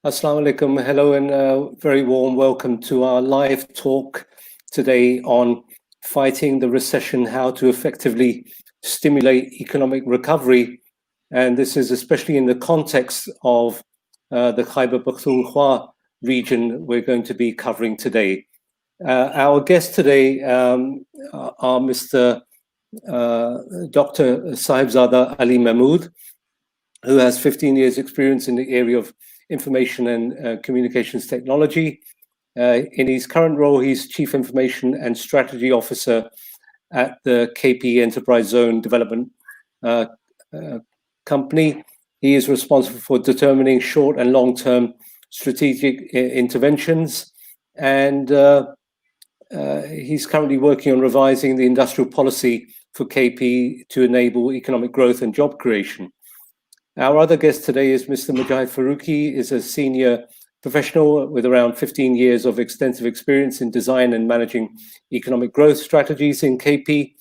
Assalamu alaikum. Hello and very warm welcome to our live talk today on fighting the recession, how to effectively stimulate economic recovery. And this is especially in the context of the Khyber Pakhtunkhwa region we're going to be covering today. Our guests today are Mr. Dr. Sahibzada Ali Mahmud, who has 15 years experience in the area of information and communications technology. In his current role, he's Chief Information and Strategy Officer at the KPE Enterprise Zone Development Company. He is responsible for determining short and long-term strategic interventions, and he's currently working on revising the industrial policy for KPE to enable economic growth and job creation. Our other guest today is Mr. Mujahid Farooqi, is a senior professional with around 15 years of extensive experience in design and managing economic growth strategies in KP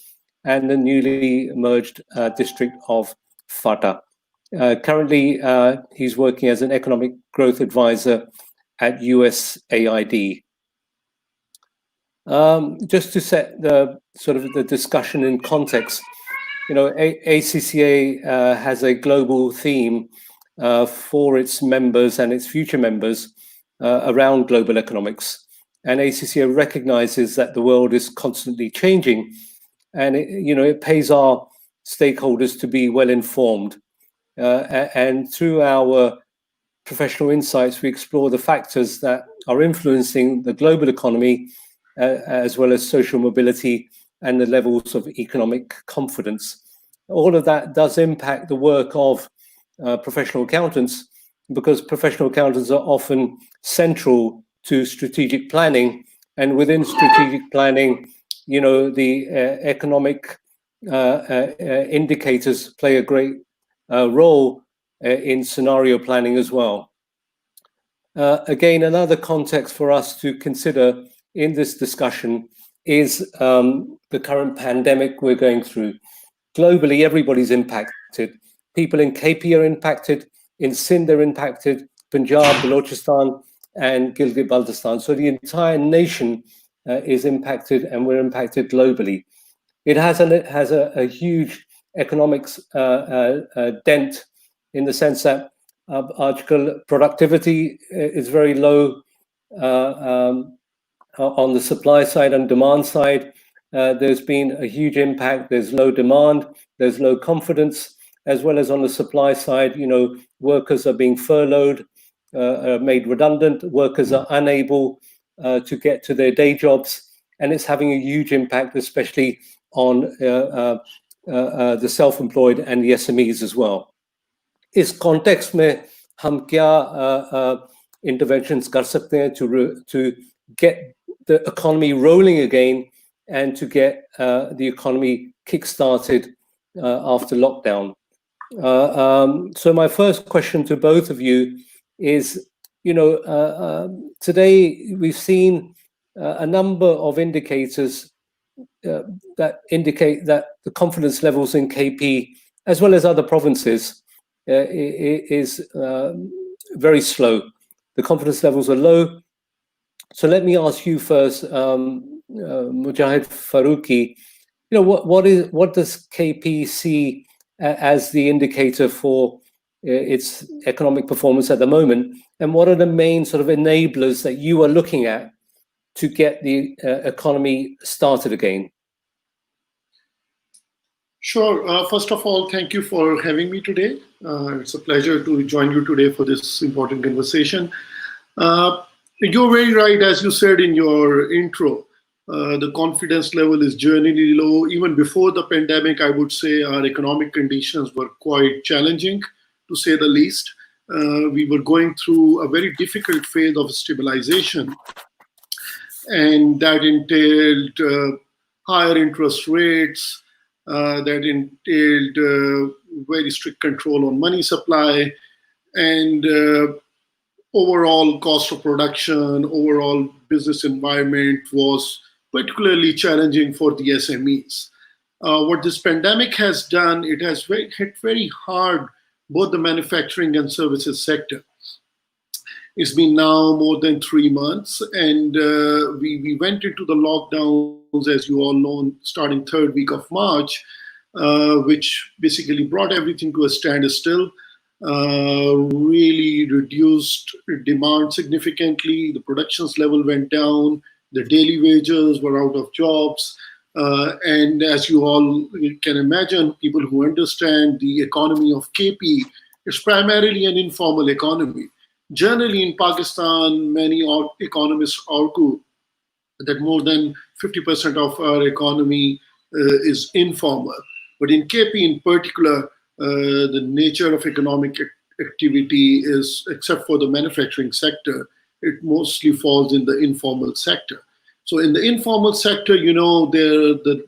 and the newly merged district of FATA. Currently, he's working as an economic growth advisor at USAID. Just to set the sort of the discussion in context, you know, ACCA has a global theme for its members and its future members around global economics. And ACCA recognizes that the world is constantly changing, and it pays our stakeholders to be well informed. And through our professional insights, we explore the factors that are influencing the global economy, as well as social mobility and the levels of economic confidence. All of that does impact the work of professional accountants, because professional accountants are often central to strategic planning. And within strategic planning, the economic indicators play a great role in scenario planning as well. Again, another context for us to consider in this discussion is the current pandemic we're going through. Globally, everybody's impacted. People in KP are impacted, in Sindh are impacted, Punjab, Balochistan, and Gilgit-Baltistan. So the entire nation is impacted, and we're impacted globally. It has a huge economics dent, in the sense that article productivity is very low on the supply side and demand side. There's been a huge impact. There's low demand, there's low confidence, as well as on the supply side, workers are being furloughed, made redundant, workers are unable to get to their day jobs, and it's having a huge impact, especially on the self-employed and the SMEs as well. इस context में हम क्या interventions कर सकते हैं to get the economy rolling again and to get the economy kick-started after lockdown. So my first question to both of you is, today we've seen a number of indicators that indicate that the confidence levels in KP, as well as other provinces, is very slow. The confidence levels are low. So let me ask you first, Mujahid Farooqi, what does KP see as the indicator for its economic performance at the moment, and what are the main sort of enablers that you are looking at to get the economy started again? Sure. First of all, thank you for having me today. It's a pleasure to join you today for this important conversation. You're very right, as you said in your intro. The confidence level is generally low. Even before the pandemic, I would say our economic conditions were quite challenging, to say the least. We were going through a very difficult phase of stabilization, and that entailed higher interest rates, that entailed very strict control on money supply, and overall cost of production, overall business environment was particularly challenging for the SMEs. What this pandemic has done, it has hit very hard both the manufacturing and services sector. It's been now more than 3 months, and we went into the lockdowns, as you all know, starting third week of March, which basically brought everything to a standstill, really reduced demand significantly. The productions level went down. The daily wages were out of jobs. And as you all can imagine, people who understand the economy of KP, it's primarily an informal economy. Generally in Pakistan, many economists argue that more than 50% of our economy is informal. But in KP in particular, the nature of economic activity is, except for the manufacturing sector, it mostly falls in the informal sector. So in the informal sector, you know, the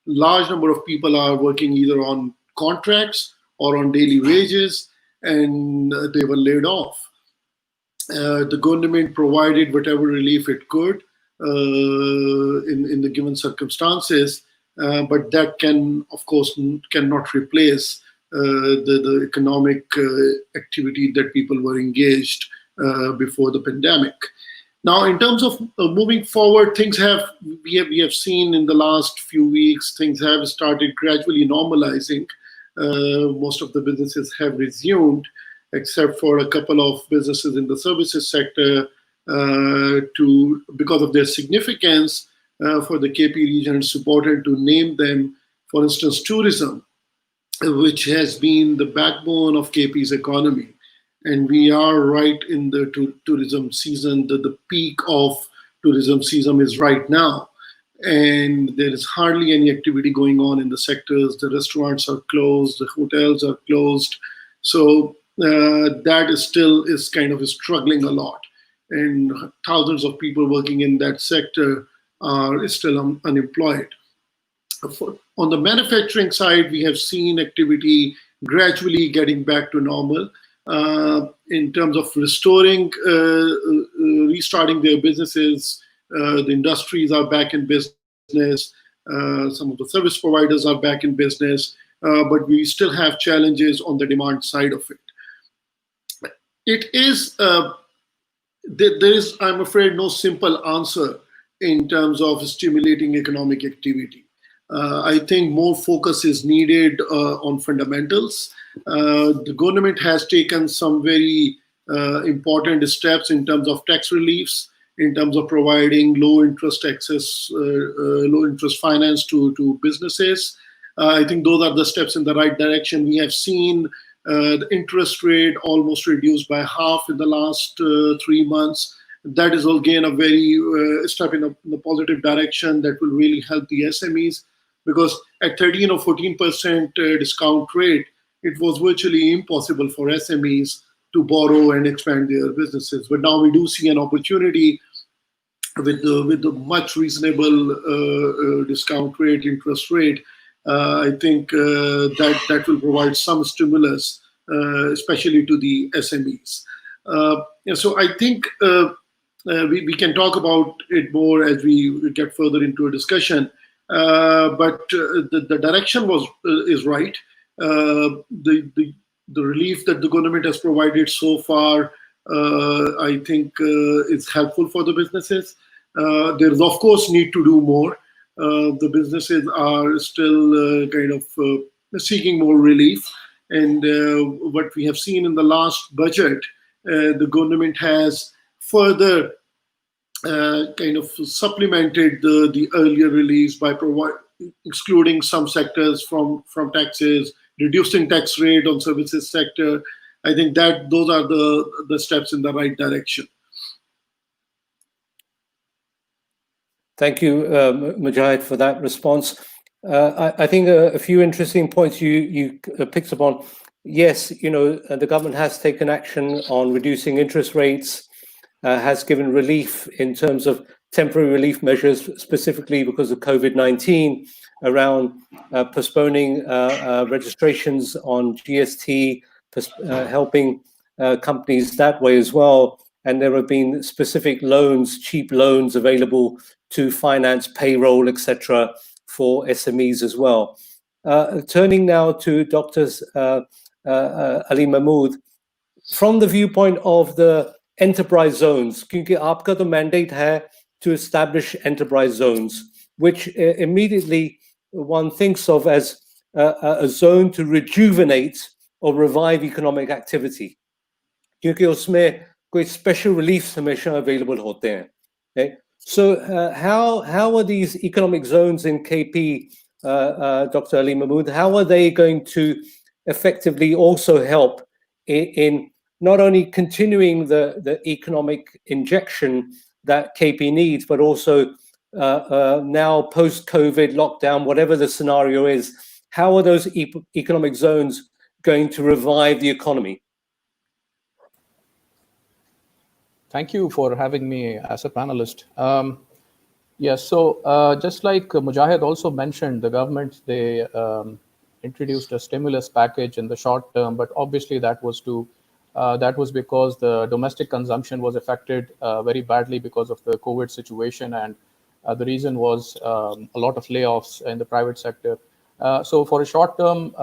large number of people are working either on contracts or on daily wages, and they were laid off. The government provided whatever relief it could in the given circumstances, but that can, of course, cannot replace the economic activity that people were engaged before the pandemic. Now, in terms of moving forward, we have seen in the last few weeks, things have started gradually normalizing. Most of the businesses have resumed, except for a couple of businesses in the services sector, because of their significance for the KP region. It's important to name them. For instance, tourism, which has been the backbone of KP's economy. And we are right in the tourism season. The peak of tourism season is right now. And there is hardly any activity going on in the sectors. The restaurants are closed, the hotels are closed. So that is kind of struggling a lot. And thousands of people working in that sector are still unemployed. On the manufacturing side, we have seen activity gradually getting back to normal. In terms of restarting their businesses, the industries are back in business. Some of the service providers are back in business, but we still have challenges on the demand side of it. It is, there is, I'm afraid, no simple answer in terms of stimulating economic activity. I think more focus is needed on fundamentals. The government has taken some very important steps in terms of tax reliefs, in terms of providing low interest finance to businesses. I think those are the steps in the right direction. We have seen the interest rate almost reduced by half in the last 3 months. That is again a very step in the positive direction that will really help the SMEs, because at 13 or 14% discount rate, it was virtually impossible for SMEs to borrow and expand their businesses. But now we do see an opportunity with the much reasonable discount rate, interest rate. I think that will provide some stimulus, especially to the SMEs. So I think we can talk about it more as we get further into a discussion. But the direction is right. The relief that the government has provided so far, I think, is helpful for the businesses. There is, of course, need to do more. The businesses are still kind of seeking more relief. And what we have seen in the last budget, the government has further kind of supplemented the earlier release by excluding some sectors from taxes, reducing tax rate on services sector. I think that those are the steps in the right direction. Thank you, Mujahid, for that response. I think a few interesting points you picked up on. Yes, you know, the government has taken action on reducing interest rates, has given relief in terms of temporary relief measures, specifically because of COVID-19, around postponing registrations on GST, helping companies that way as well. And there have been specific loans, cheap loans available to finance payroll, etc., for SMEs as well. Turning now to Dr. Ali Mahmud, from the viewpoint of the enterprise zones, क्योंकि आपका तो mandate है to establish enterprise zones, which immediately one thinks of as a zone to rejuvenate or revive economic activity. क्योंकि उसमें कोई special reliefs हमेशा available होते हैं. Okay? So how are these economic zones in KP, Dr. Ali Mahmud, how are they going to effectively also help in not only continuing the economic injection that KP needs, but also now post-COVID lockdown, whatever the scenario is, how are those economic zones going to revive the economy? Thank you for having me as a panelist. Yes, so just like Mujahid also mentioned, the government, they introduced a stimulus package in the short term, but obviously that was because the domestic consumption was affected very badly because of the COVID situation, and the reason was a lot of layoffs in the private sector. So for a short term,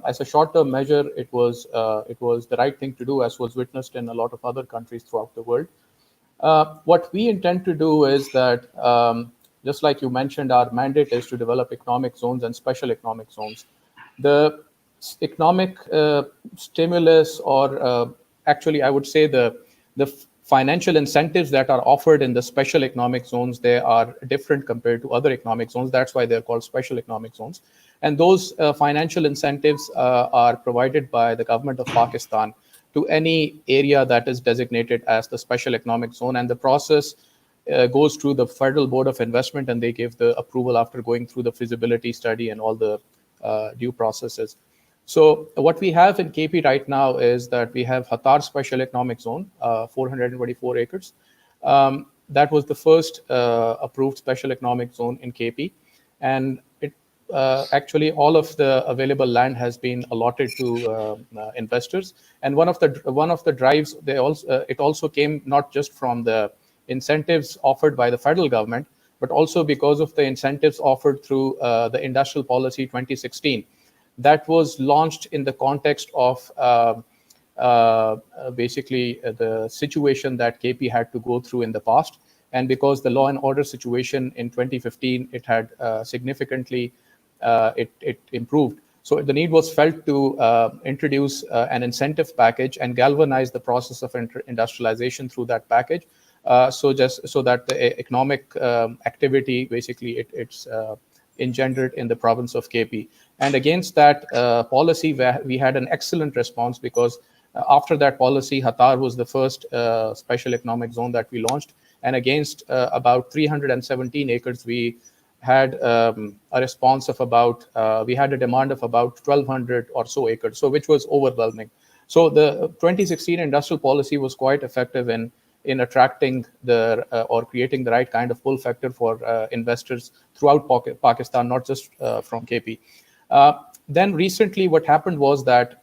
as a short-term measure, it was the right thing to do, as was witnessed in a lot of other countries throughout the world. What we intend to do is that, just like you mentioned, our mandate is to develop economic zones and special economic zones. The economic stimulus, or actually, I would say the financial incentives that are offered in the special economic zones, they are different compared to other economic zones. That's why they're called special economic zones. And those financial incentives are provided by the government of Pakistan to any area that is designated as the special economic zone. And the process goes through the Federal Board of Investment, and they give the approval after going through the feasibility study and all the due processes. So what we have in KP right now is that we have Hattar Special Economic Zone, 424 acres. That was the first approved special economic zone in KP. And it actually all of the available land has been allotted to investors. And one of the drives, it also came not just from the incentives offered by the federal government, but also because of the incentives offered through the Industrial Policy 2016. That was launched in the context of basically the situation that KP had to go through in the past. And because the law and order situation in 2015, it had significantly, it improved. So the need was felt to introduce an incentive package and galvanize the process of industrialization through that package. So that the economic activity, basically it's engendered in the province of KP. And against that policy, we had an excellent response, because after that policy, Hattar was the first special economic zone that we launched. And against about 317 acres, we had a response of about, we had a demand of about 1,200 or so acres, so which was overwhelming. So the 2016 industrial policy was quite effective in attracting or creating the right kind of pull factor for investors throughout Pakistan, not just from KP. Then recently what happened was that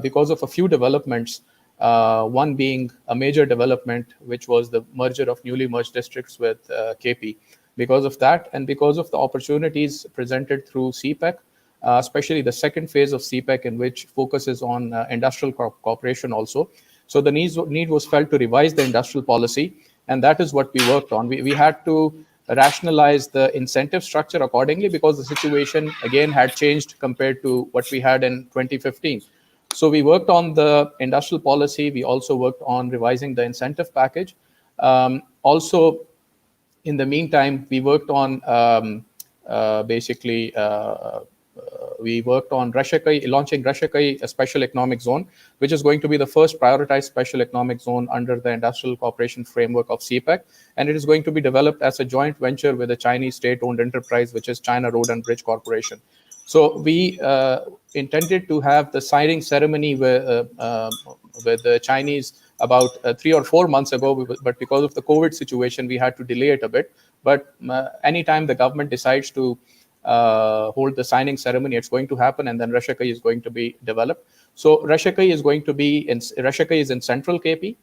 because of a few developments, one being a major development, which was the merger of newly merged districts with KP. Because of that, and because of the opportunities presented through CPEC, especially the second phase of CPEC, in which focuses on industrial cooperation also. So the need was felt to revise the industrial policy, and that is what we worked on. We had to rationalize the incentive structure accordingly, because the situation again had changed compared to what we had in 2015. So we worked on the industrial policy. We also worked on revising the incentive package. Also, in the meantime, we worked on we worked on launching Rashakai, a special economic zone, which is going to be the first prioritized special economic zone under the industrial cooperation framework of CPEC. And it is going to be developed as a joint venture with a Chinese state-owned enterprise, which is China Road and Bridge Corporation. So we intended to have the signing ceremony with the Chinese about 3 or 4 months ago, but because of the COVID situation, we had to delay it a bit. But anytime the government decides to hold the signing ceremony, it's going to happen, and then Rashakai is going to be developed. So Rashakai is going to be Rashakai is in central KP,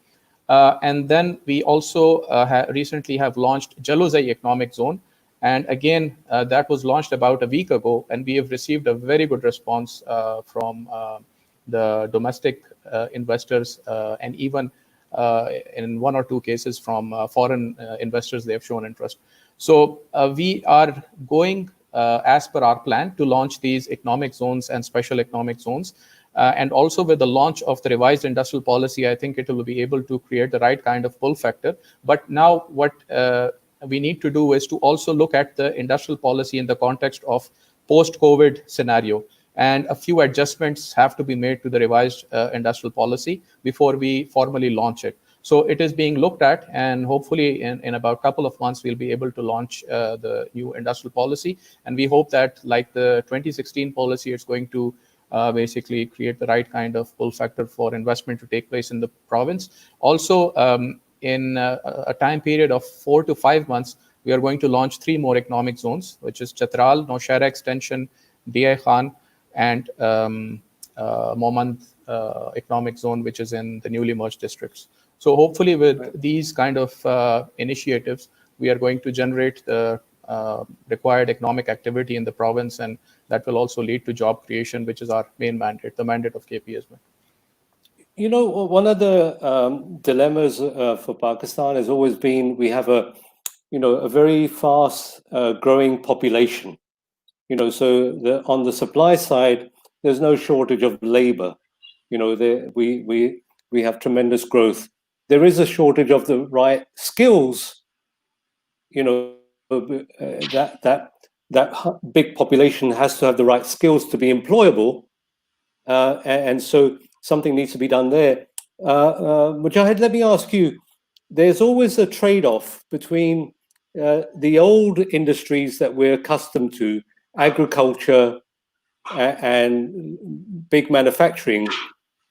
and then we also recently have launched Jalozai Economic Zone, and again that was launched about a week ago, and we have received a very good response from the domestic investors, and even in 1 or 2 cases from foreign investors. They have shown interest. So we are going as per our plan to launch these economic zones and special economic zones. And also with the launch of the revised industrial policy, I think it will be able to create the right kind of pull factor. But now what we need to do is to also look at the industrial policy in the context of post-COVID scenario. And a few adjustments have to be made to the revised industrial policy before we formally launch it. So it is being looked at, and hopefully in about a couple of months, we'll be able to launch the new industrial policy. And we hope that, like the 2016 policy, it's going to basically create the right kind of pull factor for investment to take place in the province. Also, in a time period of 4 to 5 months, we are going to launch 3 more economic zones, which is Chatral, Nowshera Extension, DI Khan, and Momand Economic Zone, which is in the newly merged districts. So hopefully with these kind of initiatives, we are going to generate the required economic activity in the province, and that will also lead to job creation, which is our main mandate, the mandate of KPEZDMC. You know, one of the dilemmas for Pakistan has always been we have a very fast growing population. So on the supply side, there's no shortage of labor. We have tremendous growth. There is a shortage of the right skills. That big population has to have the right skills to be employable, and so something needs to be done there. Mujahid, let me ask you: there's always a trade-off between the old industries that we're accustomed to, agriculture and big manufacturing,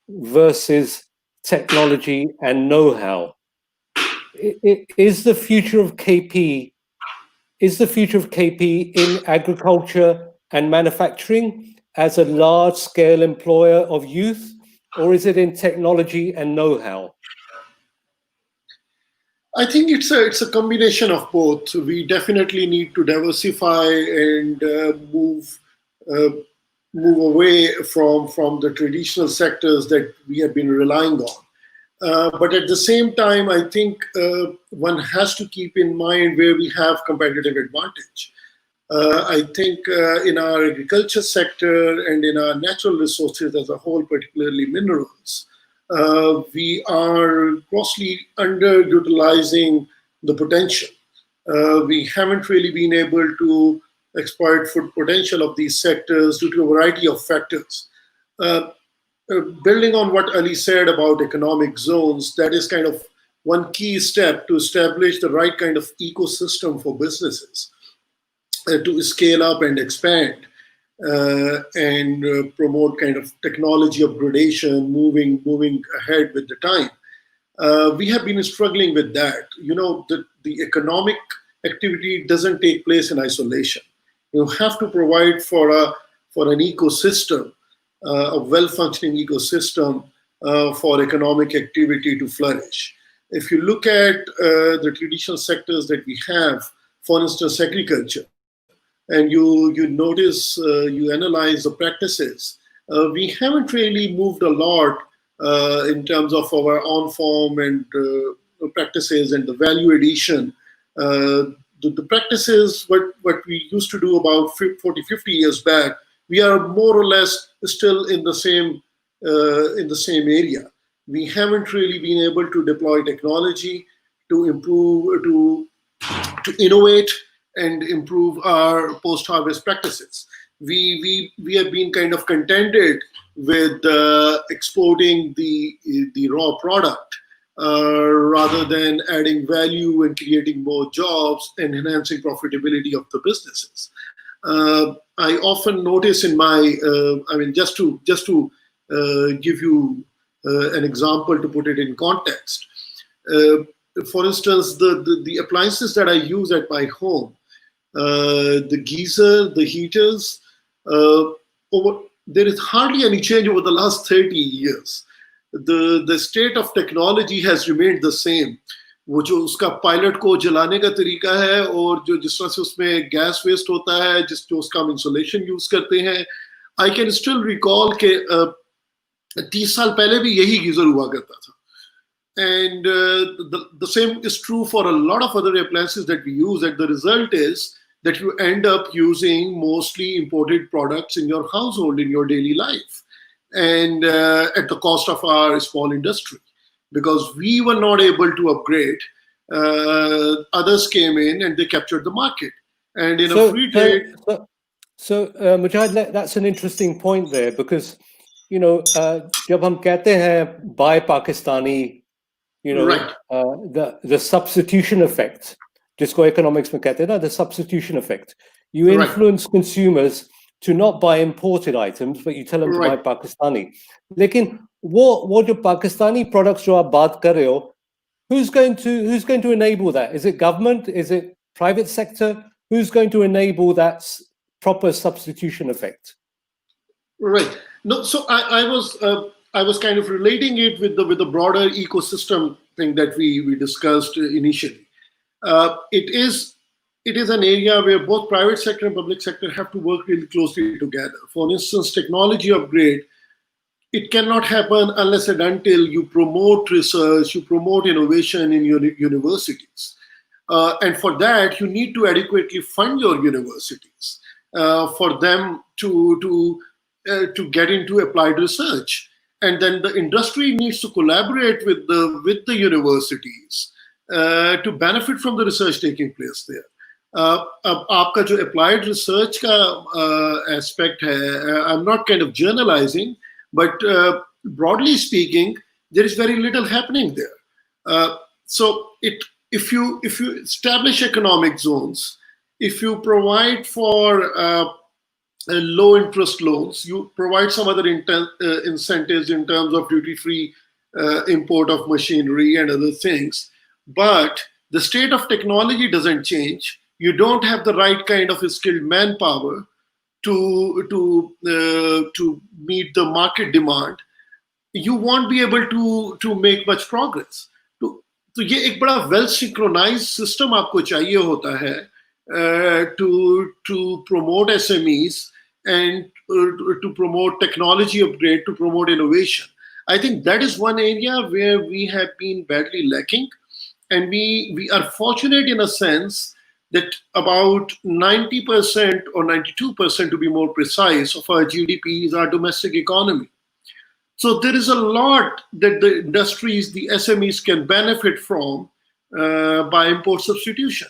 versus technology and know-how. Is the future of KP in agriculture and manufacturing as a large-scale employer of youth, or is it in technology and know-how? I think it's a combination of both. We definitely need to diversify and move away from the traditional sectors that we have been relying on. But at the same time, I think one has to keep in mind where we have competitive advantage. I think in our agriculture sector and in our natural resources as a whole, particularly minerals, we are grossly underutilizing the potential. We haven't really been able to exploit full potential of these sectors due to a variety of factors. Building on what Ali said about economic zones, that is kind of one key step to establish the right kind of ecosystem for businesses to scale up and expand and promote kind of technology upgradation, moving ahead with the time. We have been struggling with that. The economic activity doesn't take place in isolation. You have to provide for an ecosystem, a well-functioning ecosystem for economic activity to flourish. If you look at the traditional sectors that we have, for instance, agriculture, and you notice, you analyze the practices, we haven't really moved a lot in terms of our on-farm and practices and the value addition. The practices, what we used to do about 40, 50 years back, we are more or less still in the same area. We haven't really been able to deploy technology to improve, to innovate and improve our post-harvest practices. We have been kind of contented with exporting the raw product rather than adding value and creating more jobs and enhancing profitability of the businesses. I often notice in my, just to give you an example to put it in context. For instance, the appliances that I use at my home, the geyser, the heaters, there is hardly any change over the last 30 years. The state of technology has remained the same. वो जो उसका pilot को जलाने का तरीका है और जो जिस तरह से उसमें गैस वेस्ट होता है, जो उसका हम इंसुलेशन यूज करते हैं, आई कैन स्टिल रिकॉल के 30 साल पहले भी यही गीजर हुआ करता था. And the same is true for a lot of other appliances that we use. And the result is that you end up using mostly imported products in your household, in your daily life, and at the cost of our small industry. Because we were not able to upgrade, others came in and they captured the market. And in a free trade... Mujahid, that's an interesting point there, because, you know, jab hum kehte hain buy Pakistani, you know, right. The substitution effect, jisko economics mein kehte hain na, the substitution effect. You influence consumers to not buy imported items, but you tell them to buy Pakistani. Lekin wo jo Pakistani products jo aap baat kar rahe ho, who's going to enable that? Is it government? Is it private sector? Who's going to enable that proper substitution effect? Right. No, so I was kind of relating it with the broader ecosystem thing that we discussed initially. It is an area where both private sector and public sector have to work really closely together. For instance, technology upgrade, it cannot happen unless and until you promote research, you promote innovation in your universities. And for that, you need to adequately fund your universities for them to get into applied research. And then the industry needs to collaborate with the universities to benefit from the research taking place there. आपका जो applied research का aspect है, I'm not kind of generalizing, but broadly speaking, there is very little happening there. So if you establish economic zones, if you provide for low interest loans, you provide some other incentives in terms of duty-free import of machinery and other things, but the state of technology doesn't change. You don't have the right kind of skilled manpower to meet the market demand. You won't be able to make much progress. तो ये एक बड़ा well synchronized system आपको चाहिए होता है to promote SMEs and to promote technology upgrade, to promote innovation. I think that is one area where we have been badly lacking, and we are fortunate in a sense that about 90% or 92%, to be more precise, of our GDP is our domestic economy. So there is a lot that the industries, the SMEs can benefit from by import substitution.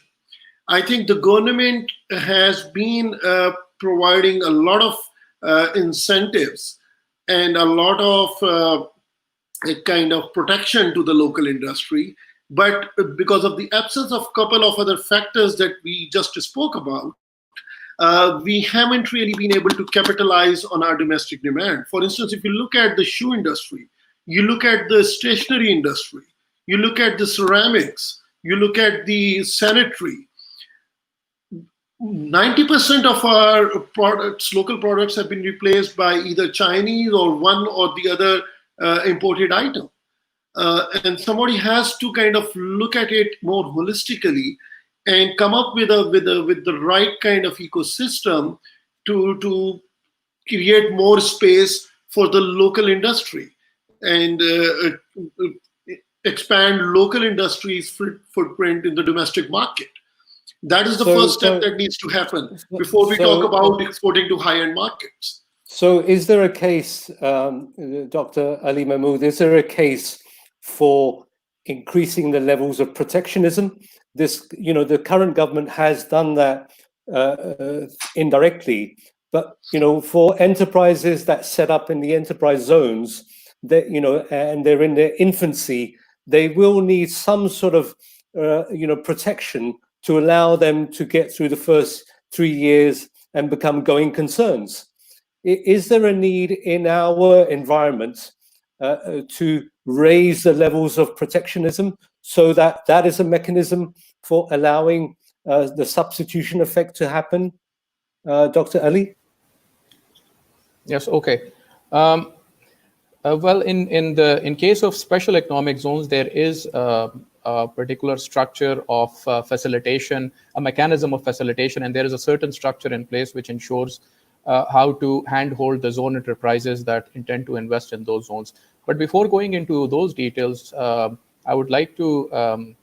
I think the government has been providing a lot of incentives and a lot of a kind of protection to the local industry. But because of the absence of a couple of other factors that we just spoke about, we haven't really been able to capitalize on our domestic demand. For instance, if you look at the shoe industry, you look at the stationery industry, you look at the ceramics, you look at the sanitary, 90% of our products, local products, have been replaced by either Chinese or one or the other imported item. And somebody has to kind of look at it more holistically and come up with the right kind of ecosystem to create more space for the local industry and expand local industries' footprint in the domestic market. That is the first step that needs to happen before we talk about exporting to high-end markets. So is there a case, Dr. Ali Mahmud, is there a case for increasing the levels of protectionism? This, you know, the current government has done that indirectly, but, you know, for enterprises that set up in the enterprise zones, that, you know, and they're in their infancy, they will need some sort of, you know, protection to allow them to get through the first 3 years and become going concerns. Is there a need in our environment to raise the levels of protectionism so that that is a mechanism for allowing the substitution effect to happen? Dr. Ali? Yes, okay. Well, in case of special economic zones, there is a particular structure of facilitation, a mechanism of facilitation, and there is a certain structure in place which ensures how to handhold the zone enterprises that intend to invest in those zones. But before going into those details, I would like to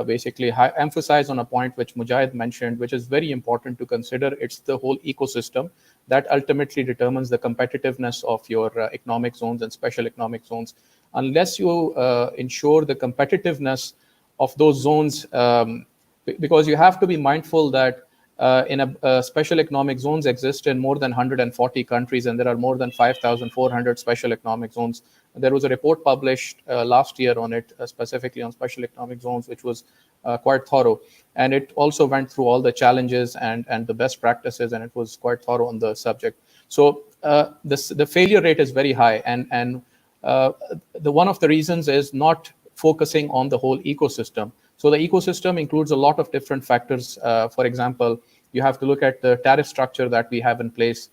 basically emphasize on a point which Mujahid mentioned, which is very important to consider. It's the whole ecosystem that ultimately determines the competitiveness of your economic zones and special economic zones. Unless you ensure the competitiveness of those zones, because you have to be mindful that in a special economic zones exist in more than 140 countries, and there are more than 5,400 special economic zones. There was a report published last year on it, specifically on special economic zones, which was quite thorough. And it also went through all the challenges and the best practices, and it was quite thorough on the subject. So the failure rate is very high. And the one of the reasons is not focusing on the whole ecosystem. So the ecosystem includes a lot of different factors. For example, you have to look at the tariff structure that we have in place,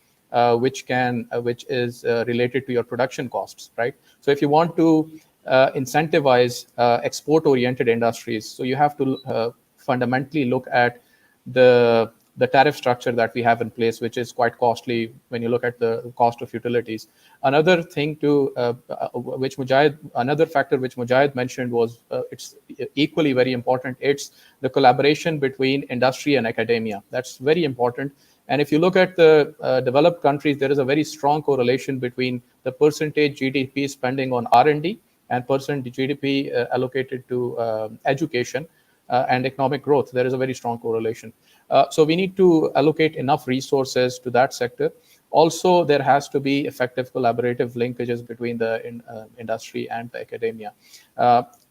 which is related to your production costs, right? So if you want to incentivize export-oriented industries, so you have to fundamentally look at the tariff structure that we have in place, which is quite costly when you look at the cost of utilities. Another thing another factor which Mujahid mentioned was it's equally very important. It's the collaboration between industry and academia. That's very important. And if you look at the developed countries, there is a very strong correlation between the percentage GDP spending on R&D and percent GDP allocated to education and economic growth. There is a very strong correlation. So we need to allocate enough resources to that sector. Also, there has to be effective collaborative linkages between the industry and the academia,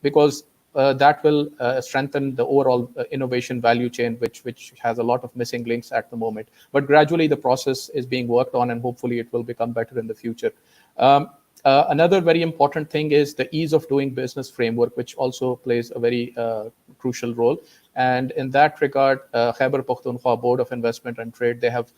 because that will strengthen the overall innovation value chain, which has a lot of missing links at the moment. But gradually, the process is being worked on, and hopefully it will become better in the future. Another very important thing is the ease of doing business framework, which also plays a very crucial role. And in that regard, Khyber Pakhtunkhwa Board of Investment and Trade, they have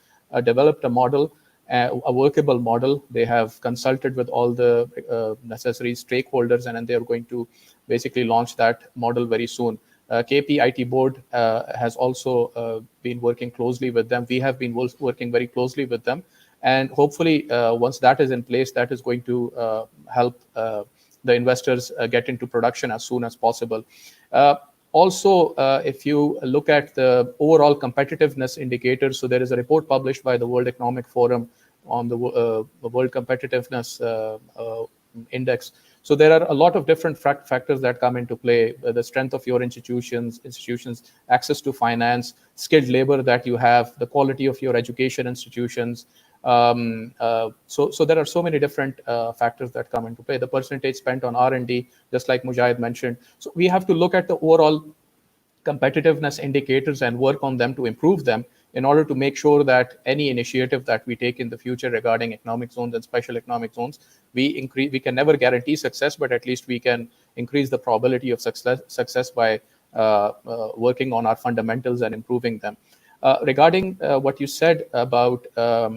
developed a model, a workable model. They have consulted with all the necessary stakeholders, and they are going to basically launch that model very soon. KPIT board has also been working closely with them. We have been working very closely with them. And hopefully, once that is in place, that is going to help the investors get into production as soon as possible. Also, if you look at the overall competitiveness indicators, so there is a report published by the World Economic Forum on the World Competitiveness Index. So there are a lot of different factors that come into play: the strength of your institutions, access to finance, skilled labor that you have, the quality of your education institutions. So there are so many different factors that come into play. The percentage spent on R&D, just like Mujahid mentioned. So we have to look at the overall competitiveness indicators and work on them to improve them in order to make sure that any initiative that we take in the future regarding economic zones and special economic zones, we can never guarantee success, but at least we can increase the probability of success by working on our fundamentals and improving them. Regarding what you said about how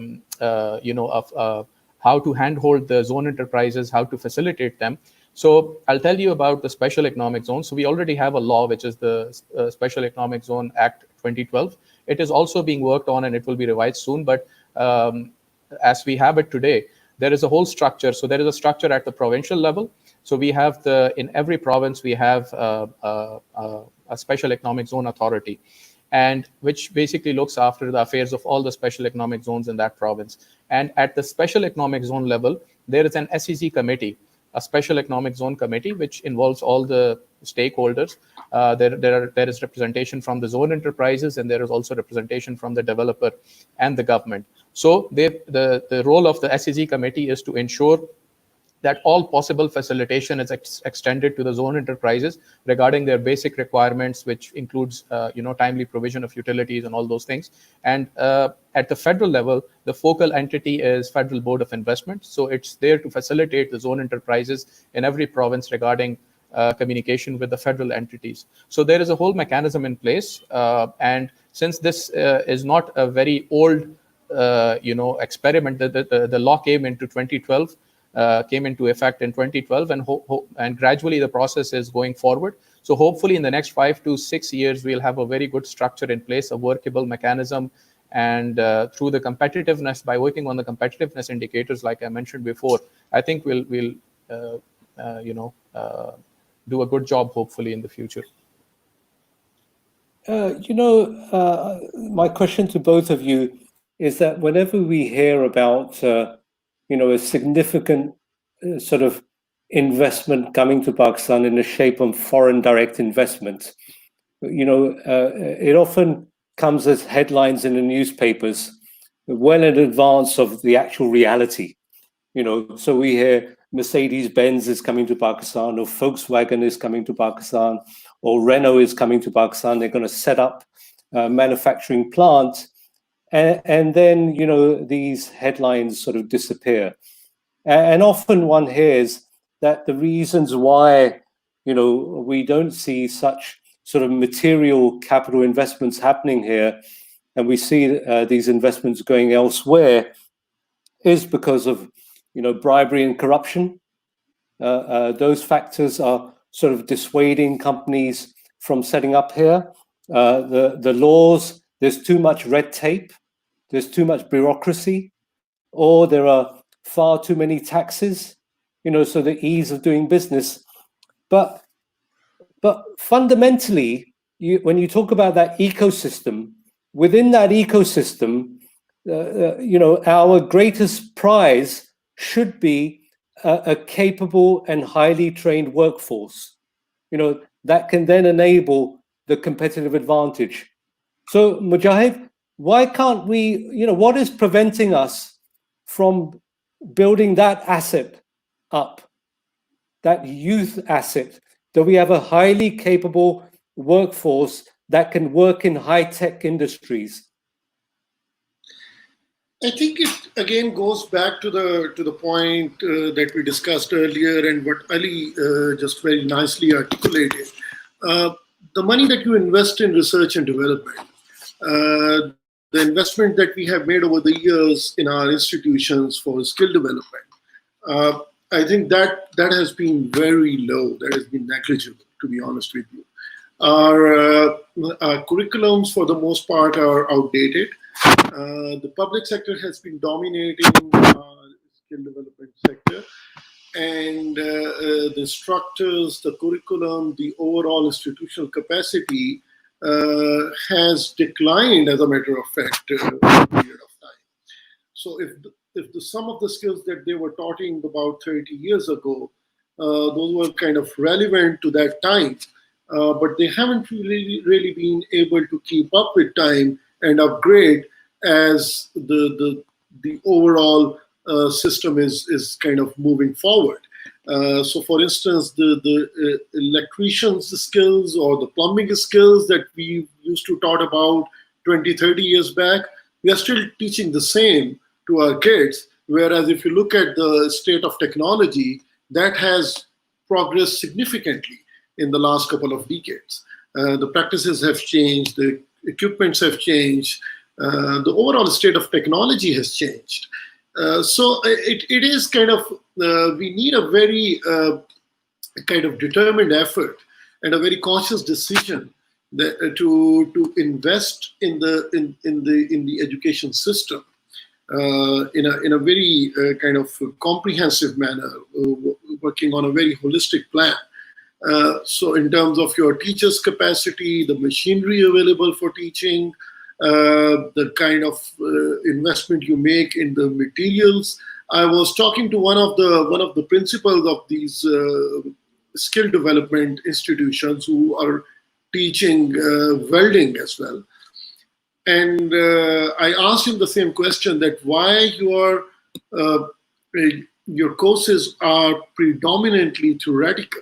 to handhold the zone enterprises, how to facilitate them. So I'll tell you about the Special Economic Zone. So we already have a law, which is the Special Economic Zone Act 2012. It is also being worked on, and it will be revised soon. But as we have it today, there is a whole structure. So there is a structure at the provincial level. So we have in every province, we have a Special Economic Zone Authority, and which basically looks after the affairs of all the special economic zones in that province. And at the special economic zone level, there is an SEC committee, a special economic zone committee, which involves all the stakeholders. There is representation from the zone enterprises, and there is also representation from the developer and the government. So the role of the SEC committee is to ensure that all possible facilitation is extended to the zone enterprises regarding their basic requirements, which includes timely provision of utilities and all those things. And at the federal level, the focal entity is Federal Board of Investment. So it's there to facilitate the zone enterprises in every province regarding communication with the federal entities. So there is a whole mechanism in place. And since this is not a very old experiment, the law came into 2012. Came into effect in 2012, and gradually the process is going forward. So hopefully in the next 5 to 6 years, we'll have a very good structure in place, a workable mechanism, and through the competitiveness, by working on the competitiveness indicators, like I mentioned before, I think we'll do a good job, hopefully, in the future. My question to both of you is that whenever we hear about, a significant sort of investment coming to Pakistan in the shape of foreign direct investment, it often comes as headlines in the newspapers well in advance of the actual reality. So we hear Mercedes-Benz is coming to Pakistan, or Volkswagen is coming to Pakistan, or Renault is coming to Pakistan. They're going to set up manufacturing plants, and then these headlines sort of disappear. And often one hears that the reasons why we don't see such sort of material capital investments happening here, and we see these investments going elsewhere, is because of bribery and corruption. Those factors are sort of dissuading companies from setting up here. The laws, there's too much red tape, there's too much bureaucracy, or there are far too many taxes, so the ease of doing business. But fundamentally, when you talk about that ecosystem, within that ecosystem, our greatest prize should be a capable and highly trained workforce, that can then enable the competitive advantage. So, Mujahid, why can't we, what is preventing us from building that asset up, that youth asset, that we have a highly capable workforce that can work in high-tech industries? I think it again goes back to the point that we discussed earlier, and what Ali just very nicely articulated. The money that you invest in research and development, the investment that we have made over the years in our institutions for skill development, I think that has been very low. That has been negligible, to be honest with you. Our curriculums, for the most part, are outdated. The public sector has been dominating the skill development sector, and the structures, the curriculum, the overall institutional capacity has declined, as a matter of fact, over a period of time. So if some of the skills that they were talking about 30 years ago, those were kind of relevant to that time, but they haven't really been able to keep up with time and upgrade as the overall system is kind of moving forward. So for instance, the electrician's skills or the plumbing skills that we used to talk about 20, 30 years back, we are still teaching the same to our kids. Whereas if you look at the state of technology, that has progressed significantly in the last couple of decades. The practices have changed, the equipments have changed, the overall state of technology has changed. So it is kind of, we need a very kind of determined effort and a very conscious decision that, to invest in the education system in a very kind of comprehensive manner, working on a very holistic plan. So in terms of your teachers' capacity, the machinery available for teaching, the kind of investment you make in the materials. I was talking to one of the principals of these skill development institutions who are teaching welding as well, and I asked him the same question, that why your courses are predominantly theoretical,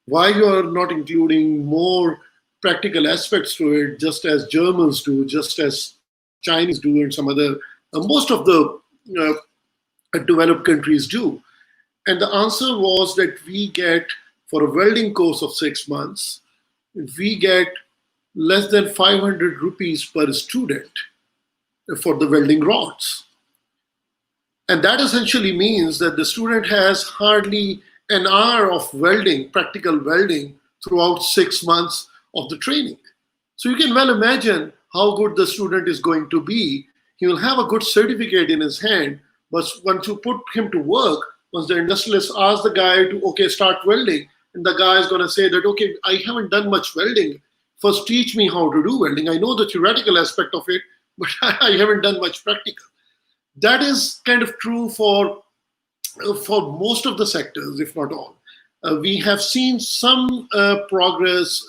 why you are not including more practical aspects to it, just as Germans do, just as Chinese do, and some other, most of the developed countries do. And the answer was that we get, for a welding course of 6 months, we get less than 500 rupees per student for the welding rods. And that essentially means that the student has hardly an hour of welding, practical welding, throughout 6 months of the training. So you can well imagine how good the student is going to be. He will have a good certificate in his hand, but once you put him to work, once the industrialist asks the guy to, okay, start welding, And the guy is going to say that, okay, I haven't done much welding. First, teach me how to do welding. I know the theoretical aspect of it, but I haven't done much practical. That is kind of true for most of the sectors, if not all. We have seen some progress.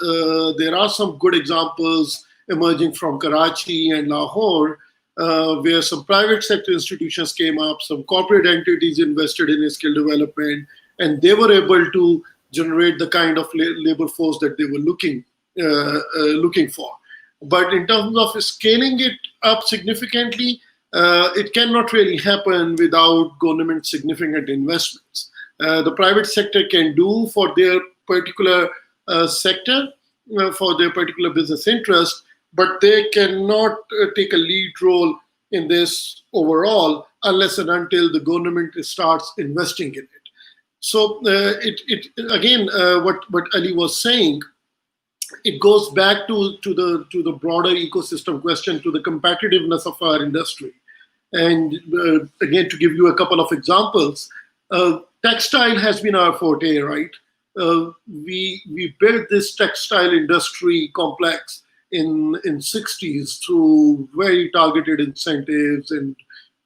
There are some good examples emerging from Karachi and Lahore, where some private sector institutions came up, some corporate entities invested in skill development, and they were able to generate the kind of labor force that they were looking for. But in terms of scaling it up significantly, it cannot really happen without government significant investments. The private sector can do for their particular sector, for their particular business interest, but they cannot take a lead role in this overall unless and until the government starts investing in it. So what Ali was saying, it goes back to the broader ecosystem question, to the competitiveness of our industry. And again, to give you a couple of examples, textile has been our forte, right? We built this textile industry complex in 60s through very targeted incentives, and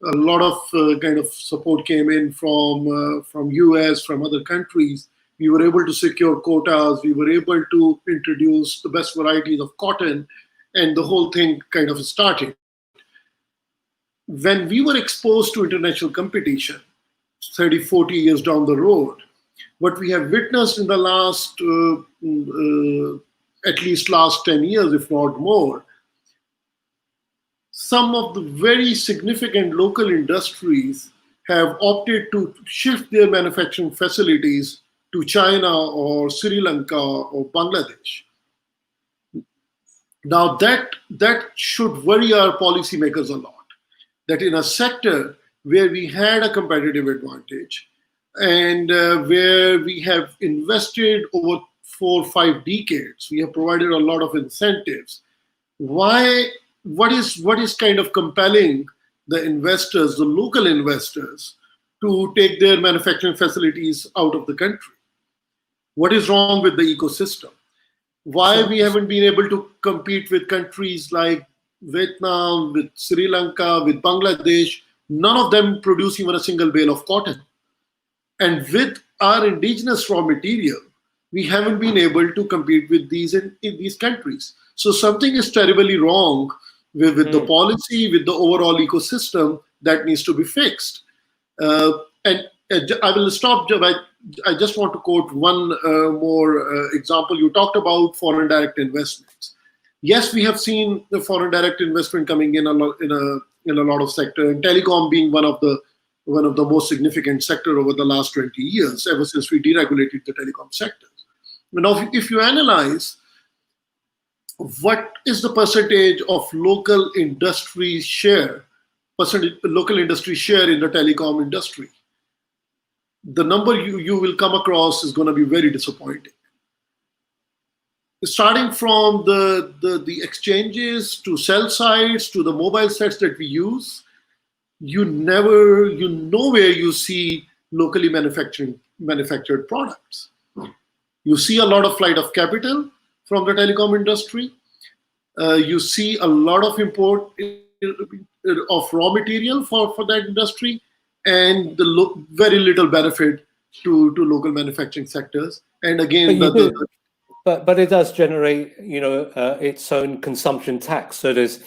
a lot of kind of support came in from US, from other countries. We were able to secure quotas. We were able to introduce the best varieties of cotton, and the whole thing kind of started. When we were exposed to international competition 30, 40 years down the road, what we have witnessed in the last, at least last 10 years, if not more, some of the very significant local industries have opted to shift their manufacturing facilities to China or Sri Lanka or Bangladesh. Now that should worry our policymakers a lot, that in a sector where we had a competitive advantage and where we have invested over 4 or 5 decades, we have provided a lot of incentives. What is kind of compelling the investors, the local investors, to take their manufacturing facilities out of the country? What is wrong with the ecosystem? Why we haven't been able to compete with countries like Vietnam, with Sri Lanka, with Bangladesh? None of them produce even a single bale of cotton. And with our indigenous raw material, we haven't been able to compete with these in these countries. So something is terribly wrong with the policy, with the overall ecosystem that needs to be fixed. And I will stop. I just want to quote one more example. You talked about foreign direct investments. Yes, we have seen the foreign direct investment coming in a lot of sector, and telecom being one of the most significant sector over the last 20 years, ever since we deregulated the telecom sectors. Now, if you analyze what is the percentage of local industry share in the telecom industry, the number you will come across is going to be very disappointing. Starting from the exchanges to cell sites to the mobile sets that we use, nowhere you see locally manufactured products. You see a lot of flight of capital from the telecom industry. You see a lot of import of raw material for that industry, and very little benefit to local manufacturing sectors. And again, but it does generate, its own consumption tax. So there's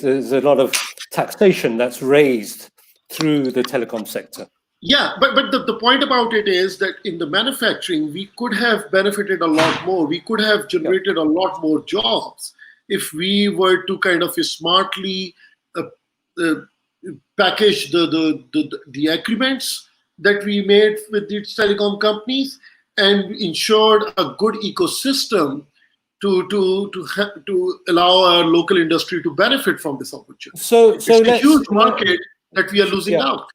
a lot of taxation that's raised through the telecom sector. Yeah, but the point about it is that in the manufacturing, we could have benefited a lot more. We could have generated a lot more jobs if we were to kind of smartly package the agreements that we made with these telecom companies and ensured a good ecosystem to allow our local industry to benefit from this opportunity. So it's a huge market that we are losing out.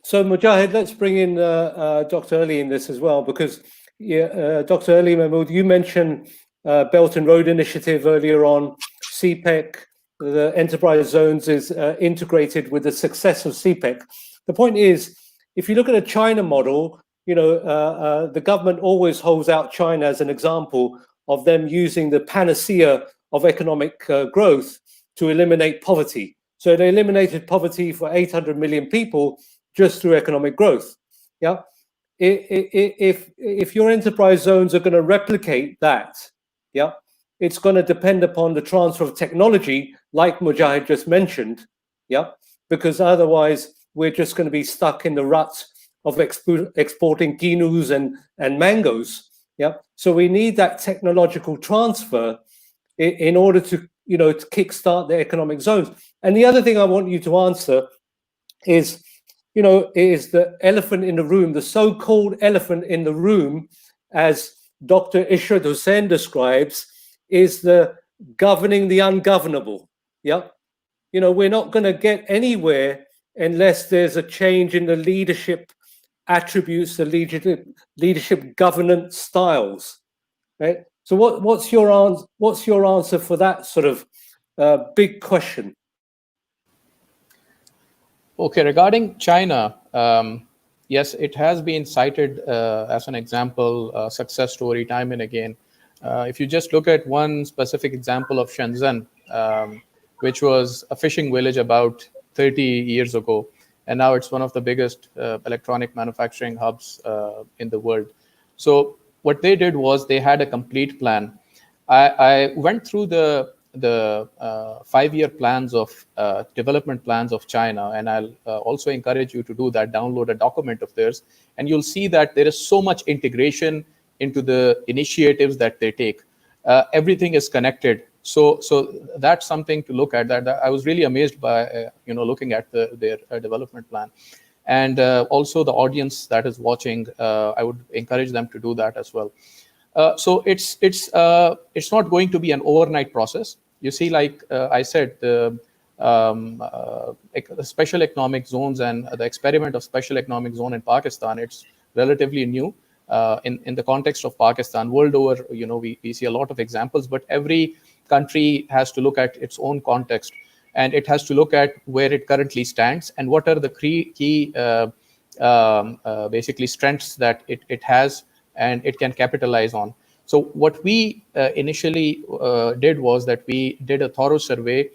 So Mujahid, let's bring in Dr. Ali in this as well, because Dr. Ali Mahmud, you mentioned Belt and Road Initiative earlier on, CPEC, the enterprise zones is integrated with the success of CPEC. The point is, if you look at a China model, the government always holds out China as an example of them using the panacea of economic growth to eliminate poverty. So they eliminated poverty for 800 million people just through economic growth. Yeah. If your enterprise zones are going to replicate that, yeah, it's going to depend upon the transfer of technology, like Mujahid just mentioned, yeah, because otherwise we're just going to be stuck in the rut of exporting kinus and mangoes. Yeah, so we need that technological transfer in order to to kickstart the economic zones. And the other thing I want you to answer is, is the elephant in the room, the so-called elephant in the room, as Dr. Ishrat Hussain describes, is the governing the ungovernable. Yeah, we're not going to get anywhere unless there's a change in the leadership attributes, the leadership governance styles, right? So what's your answer for that sort of big question? Okay, regarding China, yes, it has been cited as an example, success story time and again. If you just look at one specific example of Shenzhen, which was a fishing village about 30 years ago, and now it's one of the biggest electronic manufacturing hubs in the world. So what they did was they had a complete plan. I went through the 5-year plans of development plans of China, and I'll also encourage you to do that. Download a document of theirs, and you'll see that there is so much integration into the initiatives that they take. Everything is connected. So that's something to look at. That I was really amazed by looking at their development plan, and also the audience that is watching. I would encourage them to do that as well. So it's not going to be an overnight process. You see, like I said, the special economic zones and the experiment of special economic zone in Pakistan, it's relatively new in the context of Pakistan. World over, we see a lot of examples, but every country has to look at its own context, and it has to look at where it currently stands and what are the key basically strengths that it has and it can capitalize on. So what we initially did was that we did a thorough survey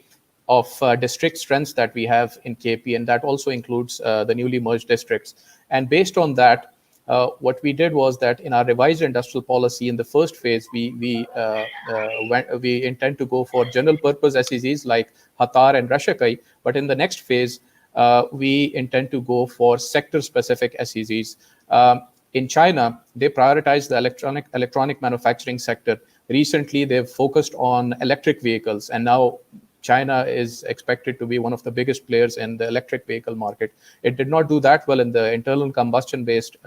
of district strengths that we have in KP, and that also includes the newly merged districts. And based on that, what we did was that in our revised industrial policy, in the first phase, we intend to go for general purpose SEZs like Hatar and Rashakai, but in the next phase, we intend to go for sector-specific SEZs. In China, they prioritize the electronic manufacturing sector. Recently, they've focused on electric vehicles, and now China is expected to be one of the biggest players in the electric vehicle market. It did not do that well in the internal combustion-based,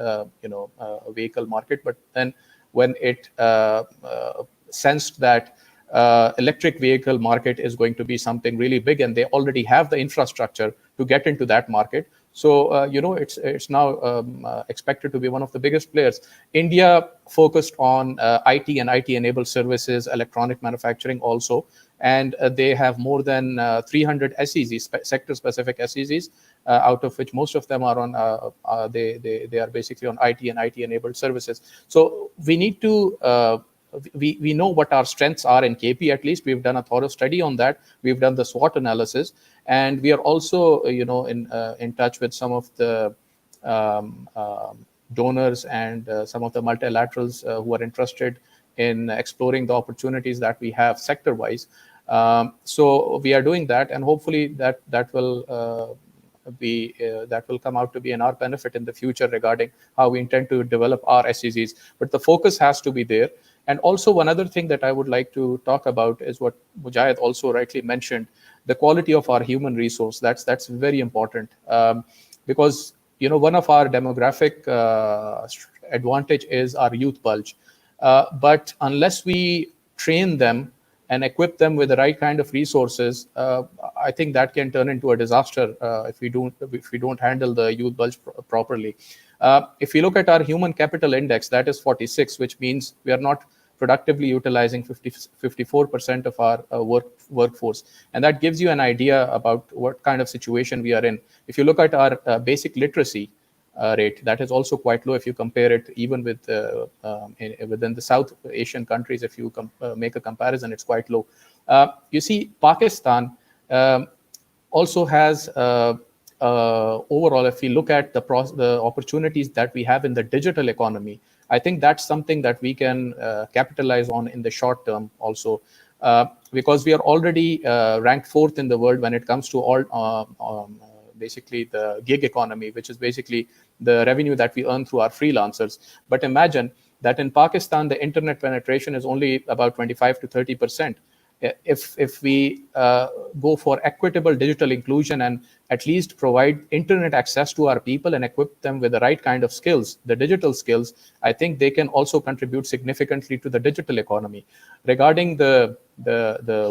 vehicle market. But then, when it sensed that electric vehicle market is going to be something really big, and they already have the infrastructure to get into that market, so it's now expected to be one of the biggest players. India focused on IT and IT-enabled services, electronic manufacturing also, and they have more than 300 SEZs, sector-specific SEZs, out of which most of them are on they are basically on IT and IT-enabled services. So we need to we know what our strengths are in KP. At least we've done a thorough study on that. We've done the SWOT analysis, and we are also in touch with some of the donors and some of the multilaterals who are interested in exploring the opportunities that we have sector-wise. So we are doing that, and hopefully that will come out to be in our benefit in the future regarding how we intend to develop our SEZs. But the focus has to be there. And also, one other thing that I would like to talk about is what Mujahid also rightly mentioned: the quality of our human resource. That's very important, because one of our demographic advantage is our youth bulge. But unless we train them and equip them with the right kind of resources, I think that can turn into a disaster if we don't handle the youth bulge properly. If you look at our human capital index, that is 46, which means we are not productively utilizing 54% of our workforce. And that gives you an idea about what kind of situation we are in. If you look at our basic literacy, rate. That is also quite low if you compare it even with within the South Asian countries. If you make a comparison, it's quite low. You see, Pakistan also has overall, if we look at the opportunities that we have in the digital economy, I think that's something that we can capitalize on in the short term also, because we are already ranked 4th in the world when it comes to all basically the gig economy, which is basically the revenue that we earn through our freelancers. But imagine that in Pakistan, the internet penetration is only about 25 to 30%. If we go for equitable digital inclusion and at least provide internet access to our people and equip them with the right kind of skills, the digital skills, I think they can also contribute significantly to the digital economy. Regarding the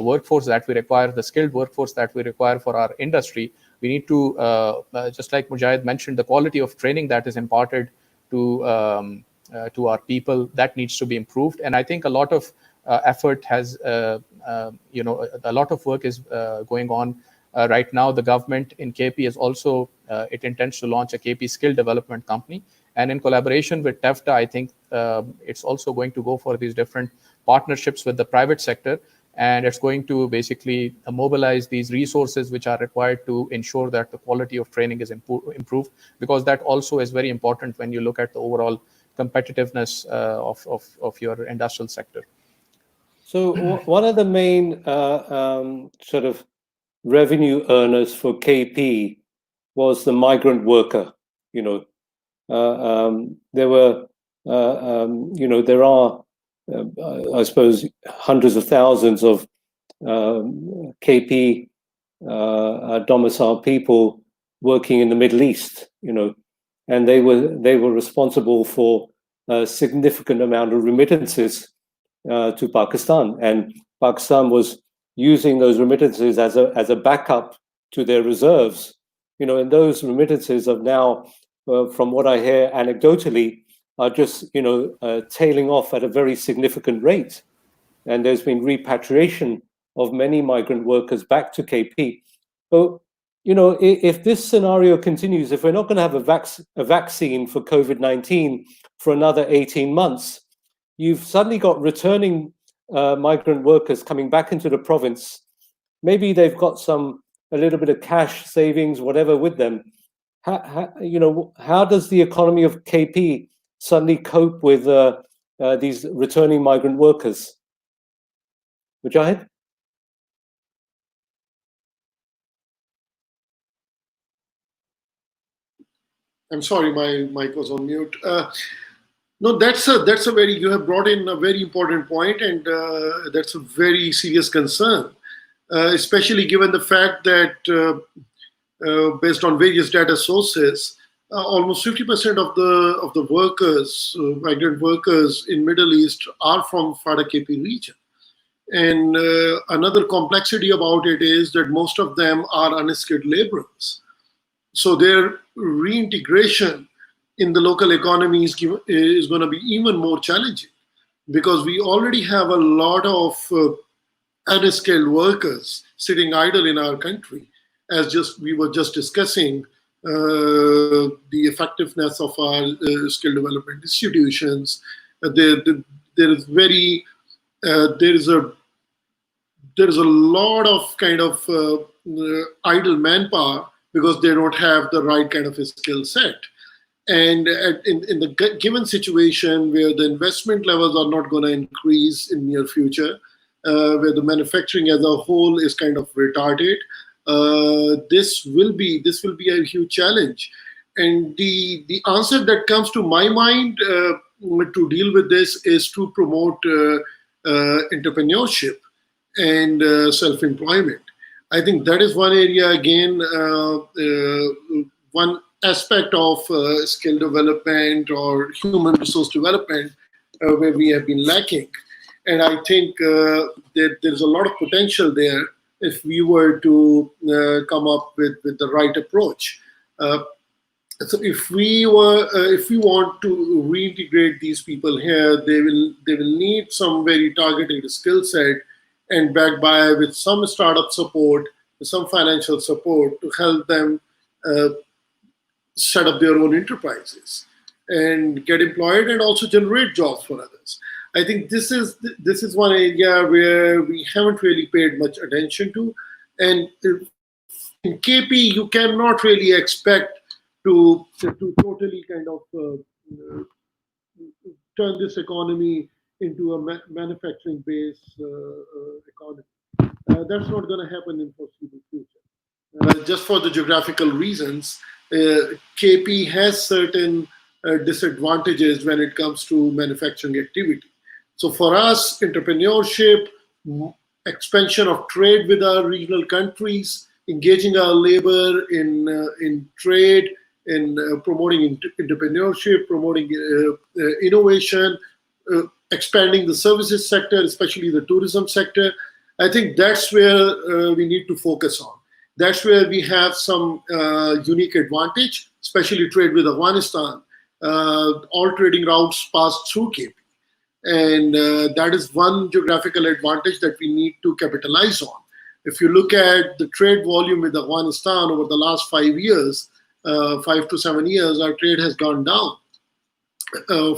workforce that we require, the skilled workforce that we require for our industry, we need to, just like Mujahid mentioned, the quality of training that is imparted to our people, that needs to be improved. And I think a lot of effort has, a lot of work is going on right now. The government in KP is also, it intends to launch a KP skill development company. And in collaboration with TEFTA, I think it's also going to go for these different partnerships with the private sector. And it's going to basically mobilize these resources which are required to ensure that the quality of training is improved, because that also is very important when you look at the overall competitiveness of your industrial sector. So one of the main sort of revenue earners for KP was the migrant worker. There were, there are, I suppose, hundreds of thousands of KP domicile people working in the Middle East, and they were responsible for a significant amount of remittances to Pakistan, and Pakistan was using those remittances as a backup to their reserves, and those remittances are now, from what I hear anecdotally, are just tailing off at a very significant rate, and there's been repatriation of many migrant workers back to KP. So, if this scenario continues, if we're not going to have a vaccine for COVID-19 for another 18 months, you've suddenly got returning migrant workers coming back into the province. Maybe they've got a little bit of cash savings, whatever, with them. How does the economy of KP suddenly cope with these returning migrant workers? Mujahid? I'm sorry, my mic was on mute. No, that's a you have brought in a very important point, and that's a very serious concern, especially given the fact that based on various data sources, almost 50% of the workers, migrant workers in Middle East, are from FADA KP region. And another complexity about it is that most of them are unskilled laborers. So their reintegration in the local economy is going to be even more challenging, because we already have a lot of unskilled workers sitting idle in our country. As we were just discussing the effectiveness of our skill development institutions, there is a lot of kind of idle manpower, because they don't have the right kind of a skill set. And in the given situation where the investment levels are not going to increase in near future, where the manufacturing as a whole is kind of retarded, this will be a huge challenge. And the answer that comes to my mind to deal with this is to promote entrepreneurship and self-employment. I think that is one area, again, one aspect of skill development or human resource development where we have been lacking. And I think that there's a lot of potential there if we were to come up with the right approach. So if we want to reintegrate these people here, they will need some very targeted skill set, and backed by with some startup support, some financial support to help them set up their own enterprises and get employed and also generate jobs for others. I think this is one area where we haven't really paid much attention to. And in KP, you cannot really expect to totally kind of turn this economy into a manufacturing-based economy. That's not going to happen in foreseeable future. Just for the geographical reasons, KP has certain disadvantages when it comes to manufacturing activity. So for us, entrepreneurship, expansion of trade with our regional countries, engaging our labor in trade, in promoting entrepreneurship, promoting innovation, expanding the services sector, especially the tourism sector. I think that's where we need to focus on. That's where we have some unique advantage, especially trade with Afghanistan. All trading routes pass through KP. And that is one geographical advantage that we need to capitalize on. If you look at the trade volume with Afghanistan over the last 5 years, 5 to 7 years, our trade has gone down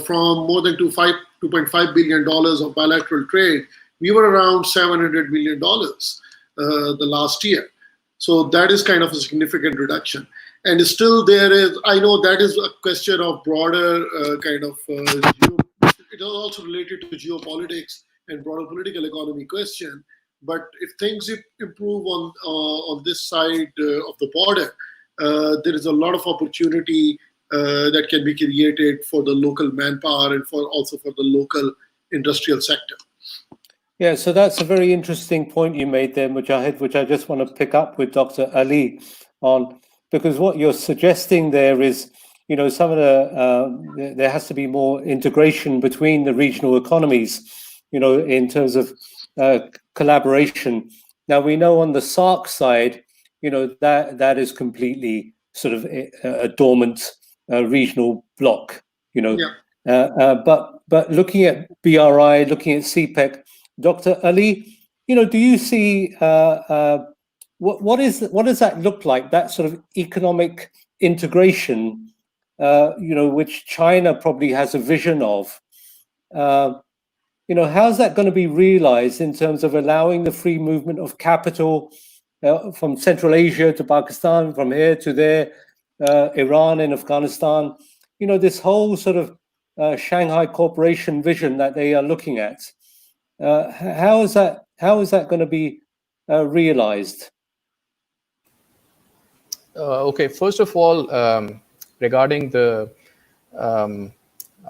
from more than $2.5 billion of bilateral trade. We were around $700 million the last year. So that is kind of a significant reduction. And still there is, I know that is a question of broader it is also related to geopolitics and broader political economy question. But if things improve on this side of the border, there is a lot of opportunity that can be created for the local manpower and also for the local industrial sector. Yeah, so that's a very interesting point you made there, Mujahid, which I just want to pick up with Dr. Ali on, because what you're suggesting there is, you know, some of there has to be more integration between the regional economies, you know, in terms of collaboration. Now, we know on the SARC side, you know, that is completely sort of a dormant regional bloc, you know. Yeah. But looking at BRI, looking at CPEC, Dr. Ali, you know, do you see what does that look like? That sort of economic integration, you know, which China probably has a vision of. You know, how's that going to be realized in terms of allowing the free movement of capital from Central Asia to Pakistan, from here to there, Iran and Afghanistan? You know, this whole sort of Shanghai Cooperation vision that they are looking at. How is that going to be realized? Okay, first of all, regarding the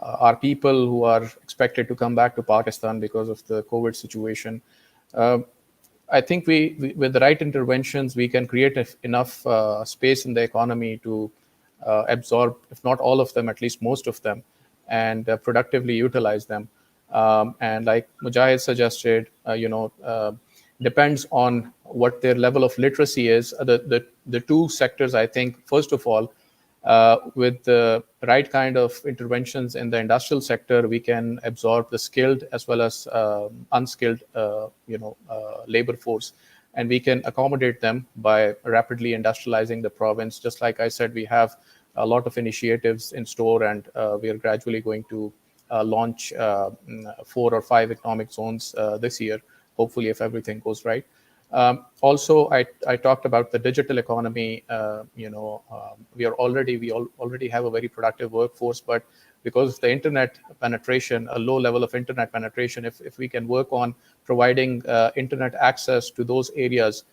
our people who are expected to come back to Pakistan because of the COVID situation, I think we with the right interventions, we can create enough space in the economy to absorb, if not all of them, at least most of them, and productively utilize them. And like Mujahid suggested, you know, depends on what their level of literacy is. The two sectors, I think, first of all, with the right kind of interventions in the industrial sector, we can absorb the skilled as well as unskilled, labor force, and we can accommodate them by rapidly industrializing the province. Just like I said, we have a lot of initiatives in store, and we are gradually going to launch 4 or 5 economic zones this year, hopefully, if everything goes right. Also, I talked about the digital economy. We already have a very productive workforce, but because of the internet penetration, a low level of internet penetration, if we can work on providing internet access to those areas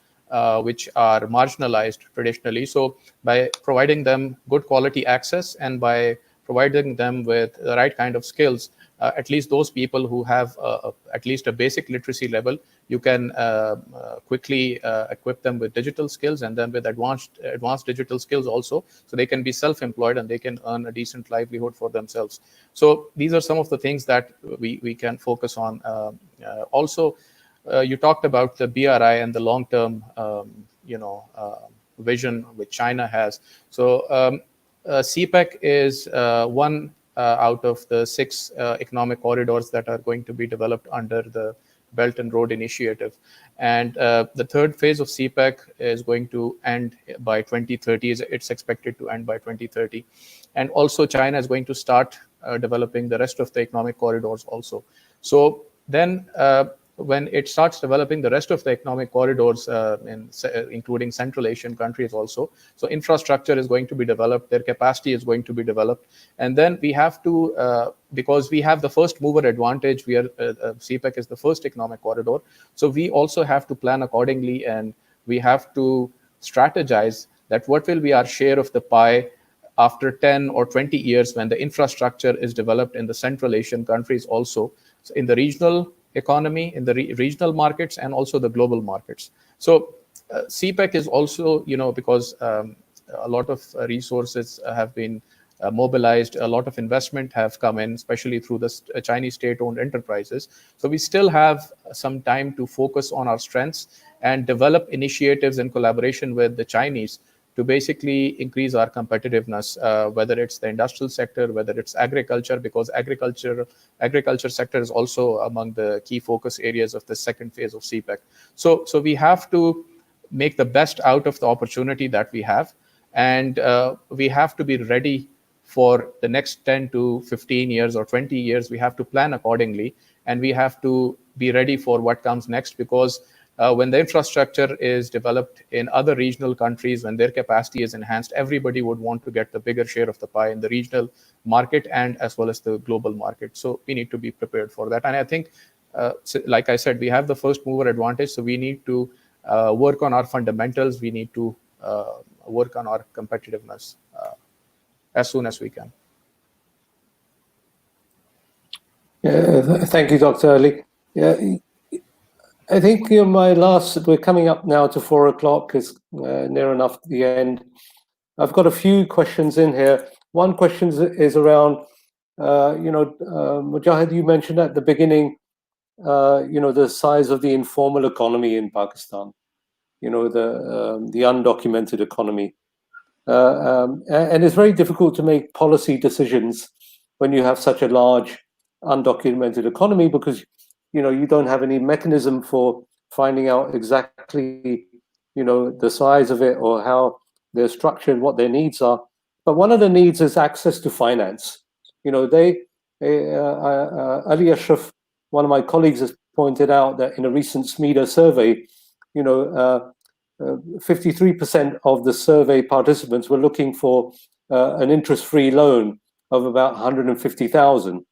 which are marginalized traditionally, so by providing them good quality access and by providing them with the right kind of skills, at least those people who have at least a basic literacy level, you can quickly equip them with digital skills, and then with advanced digital skills also, so they can be self-employed and they can earn a decent livelihood for themselves. So these are some of the things that we can focus on. Also, you talked about the BRI and the long-term vision which China has. So CPEC is one out of the 6 economic corridors that are going to be developed under the Belt and Road Initiative. And the third phase of CPEC is going to end by 2030. It's expected to end by 2030. And also China is going to start developing the rest of the economic corridors also. So then when it starts developing the rest of the economic corridors, including Central Asian countries also, so infrastructure is going to be developed, their capacity is going to be developed. And then we have to, because we have the first mover advantage, we are CPEC is the first economic corridor. So we also have to plan accordingly, and we have to strategize that what will be our share of the pie after 10 or 20 years when the infrastructure is developed in the Central Asian countries also, so in the regional economy, in the regional markets, and also the global markets. So CPEC is also, because a lot of resources have been mobilized, a lot of investment have come in, especially through the Chinese state-owned enterprises. So we still have some time to focus on our strengths and develop initiatives in collaboration with the Chinese to basically increase our competitiveness, whether it's the industrial sector, whether it's agriculture, because agriculture sector is also among the key focus areas of the second phase of CPEC. So we have to make the best out of the opportunity that we have, and we have to be ready for the next 10 to 15 years or 20 years. We have to plan accordingly, and we have to be ready for what comes next, because when the infrastructure is developed in other regional countries, when their capacity is enhanced, everybody would want to get the bigger share of the pie in the regional market and as well as the global market. So we need to be prepared for that. And I think, like I said, we have the first mover advantage. So we need to work on our fundamentals. We need to work on our competitiveness as soon as we can. Thank you, Dr. Ali. I think we're coming up now to 4 o'clock, is near enough the end. I've got a few questions in here. One question is around, Mujahid, you mentioned at the beginning, the size of the informal economy in Pakistan, the undocumented economy. And it's very difficult to make policy decisions when you have such a large undocumented economy, because you don't have any mechanism for finding out exactly, the size of it or how they're structured, what their needs are. But one of the needs is access to finance. Ali Ashraf, one of my colleagues, has pointed out that in a recent SMEDA survey, 53% of the survey participants were looking for an interest-free loan of about 150,000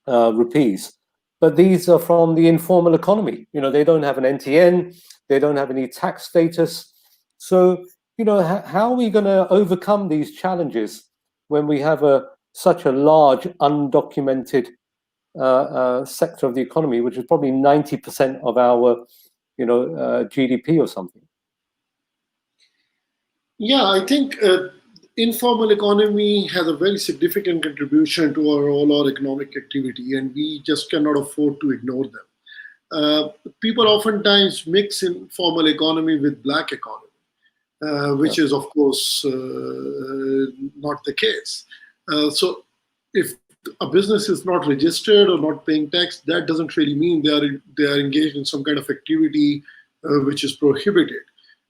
rupees. But these are from the informal economy. They don't have an NTN, they don't have any tax status. So, how are we going to overcome these challenges when we have such a large undocumented sector of the economy, which is probably 90% of our, GDP or something? Yeah, I think informal economy has a very significant contribution to all our economic activity, and we just cannot afford to ignore them. People oftentimes mix informal economy with black economy, which is, of course, not the case. So if a business is not registered or not paying tax, that doesn't really mean they are engaged in some kind of activity which is prohibited.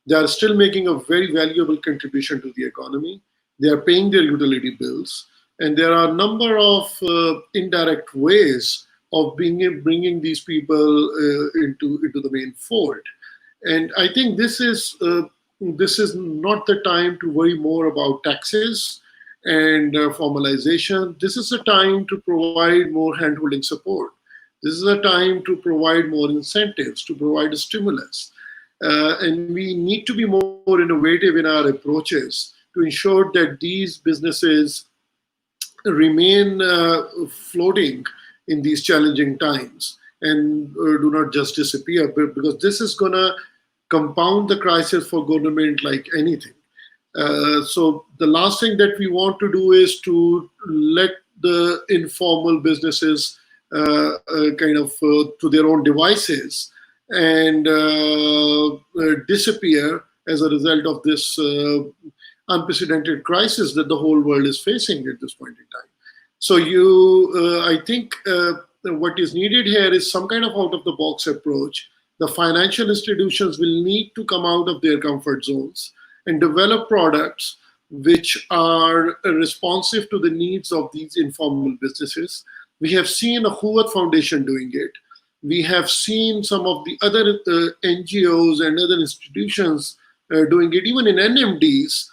They are still making a very valuable contribution to the economy. They are paying their utility bills, and there are a number of indirect ways of bringing these people into the main fold. And I think this is not the time to worry more about taxes and formalization. This is a time to provide more handholding support. This is a time to provide more incentives, to provide a stimulus. And we need to be more innovative in our approaches to ensure that these businesses remain floating in these challenging times and do not just disappear, because this is going to compound the crisis for government like anything. So the last thing that we want to do is to let the informal businesses to their own devices and disappear as a result of this unprecedented crisis that the whole world is facing at this point in time. So I think what is needed here is some kind of out-of-the-box approach. The financial institutions will need to come out of their comfort zones and develop products which are responsive to the needs of these informal businesses. We have seen a Hoover Foundation doing it. We have seen some of the other NGOs and other institutions doing it, even in NMDs.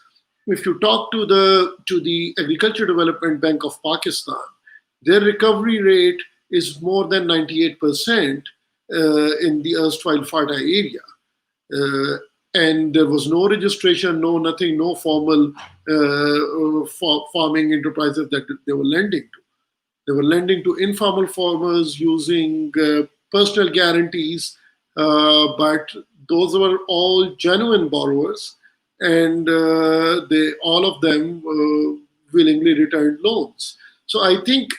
If you talk to the Agriculture Development Bank of Pakistan, their recovery rate is more than 98% in the erstwhile FATA area. And there was no registration, no nothing, no formal farming enterprises that they were lending to. They were lending to informal farmers using personal guarantees, but those were all genuine borrowers, and all of them willingly returned loans. So I think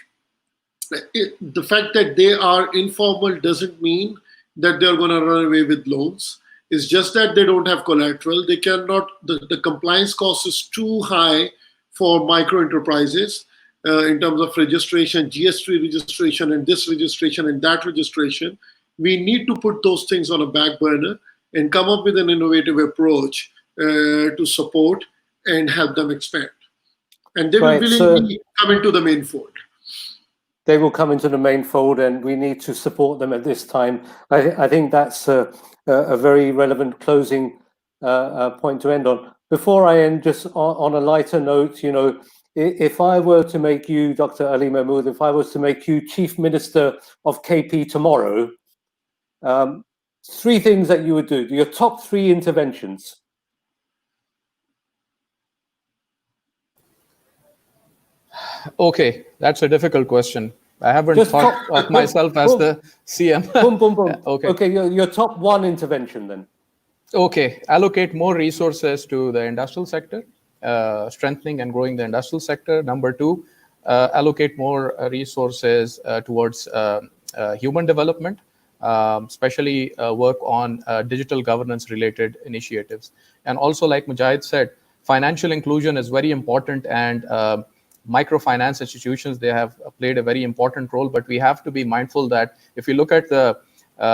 the fact that they are informal doesn't mean that they're going to run away with loans. It's just that they don't have collateral. They cannot, the compliance cost is too high for micro enterprises in terms of registration, GS3 registration, and this registration and that registration. We need to put those things on a back burner and come up with an innovative approach to support and help them expand. And they will willingly come into the main fold. They will come into the main fold, and we need to support them at this time. I think that's a very relevant closing point to end on. Before I end, just on a lighter note, you know, if I were to make you, Dr. Ali Mahmud, if I was to make you Chief Minister of KP tomorrow, 3 things that you would do, your top 3 interventions. Okay, that's a difficult question. I haven't thought of myself as the CM. Okay, your top 1 intervention then. Okay, allocate more resources to the industrial sector, strengthening and growing the industrial sector. Number 2, allocate more resources towards human development, especially work on digital governance related initiatives. And also, like Mujahid said, financial inclusion is very important, and microfinance institutions, they have played a very important role, but we have to be mindful that if you look at the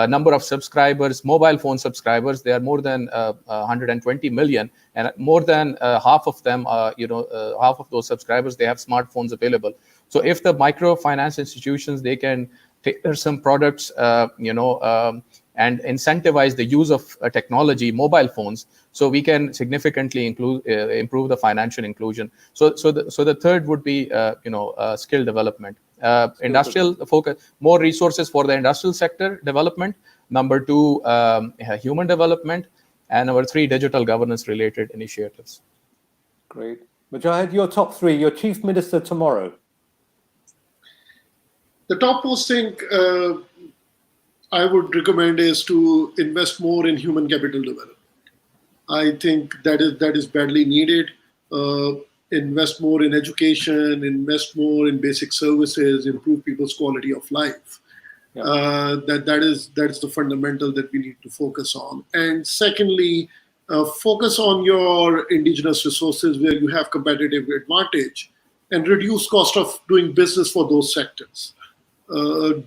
number of subscribers, mobile phone subscribers, they are more than 120 million, and more than half of them, half of those subscribers, they have smartphones available. So if the microfinance institutions, they can tailor some products, and incentivize the use of technology, mobile phones, so we can significantly improve the financial inclusion. So the third would be skill development, industrial focus, more resources for the industrial sector development. Number 2, human development, and number 3, digital governance related initiatives. Great. Mujahid, your top 3, your Chief Minister tomorrow. The topmost thing I would recommend is to invest more in human capital development. I think that is badly needed. Invest more in education, invest more in basic services, improve people's quality of life. Yeah. That's the fundamental that we need to focus on. And secondly, focus on your indigenous resources where you have competitive advantage, and reduce cost of doing business for those sectors.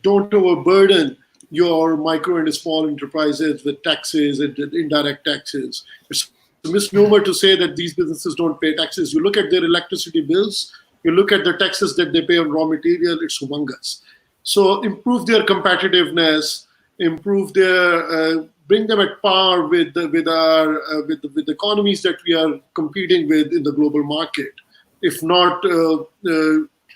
Don't overburden your micro and small enterprises with taxes and indirect taxes. It's a misnomer to say that these businesses don't pay taxes. You look at their electricity bills, you look at the taxes that they pay on raw material, it's humongous. So improve their competitiveness, bring them at par with the economies that we are competing with in the global market. If not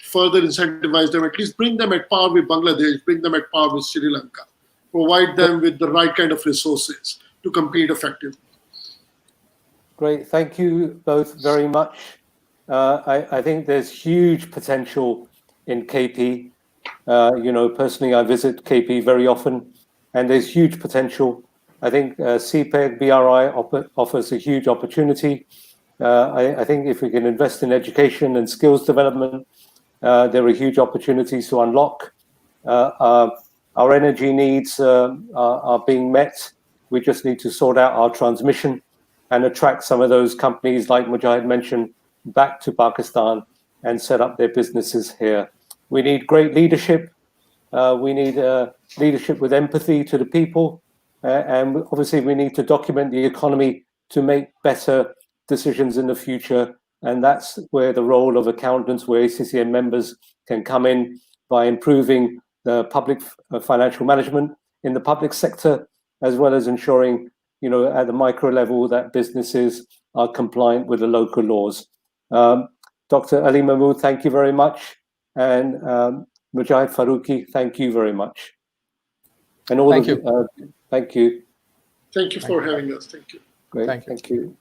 further incentivize them, at least bring them at par with Bangladesh, bring them at par with Sri Lanka, provide them with the right kind of resources to compete effectively. Great, thank you both very much. I think there's huge potential in KP. Personally, I visit KP very often, and there's huge potential. I think CPEG BRI offers a huge opportunity. I think if we can invest in education and skills development, there are huge opportunities to unlock. Our energy needs are being met. We just need to sort out our transmission and attract some of those companies, like Mujahid mentioned, back to Pakistan and set up their businesses here. We need great leadership. We need leadership with empathy to the people. And obviously, we need to document the economy to make better decisions in the future. And that's where the role of accountants, where ACCA members can come in by improving the public financial management in the public sector, as well as ensuring, at the micro level that businesses are compliant with the local laws. Dr. Ali Mahmud, thank you very much. And Mujahid Farooqi, thank you very much. And all thank you. Thank you. Thank you for having us. Thank you. Great. Thank you. Thank you.